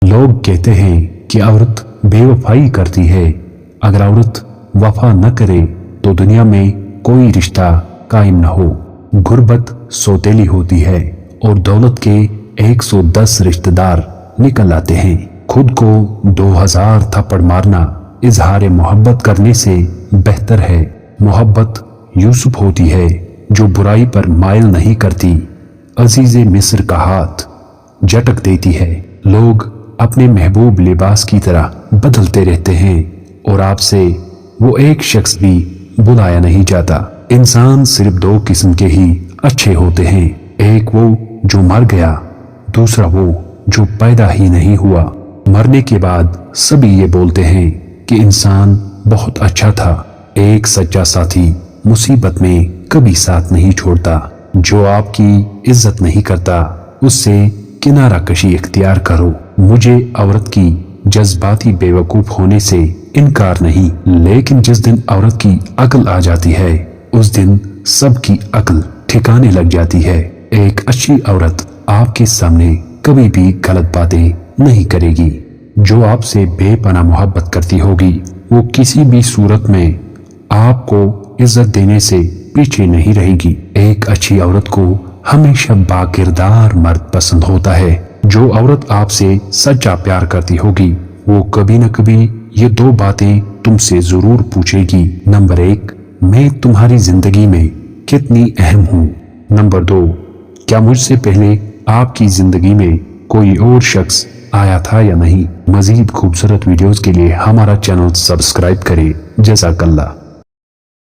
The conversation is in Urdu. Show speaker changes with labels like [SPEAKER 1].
[SPEAKER 1] لوگ کہتے ہیں کہ عورت بے وفائی کرتی ہے۔ اگر عورت وفا نہ کرے تو دنیا میں کوئی رشتہ قائم نہ ہو۔ غربت سوتیلی ہوتی ہے اور دولت کے 110 رشتہ دار نکل آتے ہیں۔ خود کو 2000 تھپڑ مارنا اظہار محبت کرنے سے بہتر ہے۔ محبت یوسف ہوتی ہے جو برائی پر مائل نہیں کرتی، عزیز مصر کا ہاتھ جھٹک دیتی ہے۔ لوگ اپنے محبوب لباس کی طرح بدلتے رہتے ہیں اور آپ سے وہ ایک شخص بھی بلایا نہیں جاتا۔ انسان صرف 2 قسم کے ہی اچھے ہوتے ہیں، ایک وہ جو مر گیا، دوسرا وہ جو پیدا ہی نہیں ہوا۔ مرنے کے بعد سبھی یہ بولتے ہیں کہ انسان بہت اچھا تھا۔ ایک سچا ساتھی مصیبت میں کبھی ساتھ نہیں چھوڑتا۔ جو آپ کی عزت نہیں کرتا اس سے کنارہ کشی اختیار کرو۔ مجھے عورت کی جذباتی بیوقوف ہونے سے انکار نہیں، لیکن جس دن عورت کی عقل آ جاتی ہے اس دن سب کی عقل ٹھکانے لگ جاتی ہے۔ ایک اچھی عورت آپ کے سامنے کبھی بھی غلط باتیں نہیں کرے گی۔ جو آپ سے بے پناہ محبت کرتی ہوگی وہ کسی بھی صورت میں آپ کو عزت دینے سے پیچھے نہیں رہے گی۔ ایک اچھی عورت کو ہمیشہ باکردار مرد پسند ہوتا ہے۔ جو عورت آپ سے سچا پیار کرتی ہوگی وہ کبھی نہ کبھی یہ 2 باتیں تم سے ضرور پوچھے گی۔ نمبر 1، میں تمہاری زندگی میں کتنی اہم ہوں۔ نمبر 2، کیا مجھ سے پہلے آپ کی زندگی میں کوئی اور شخص آیا تھا یا نہیں۔ مزید خوبصورت ویڈیوز کے لیے ہمارا چینل سبسکرائب کریں۔ جزاک اللہ۔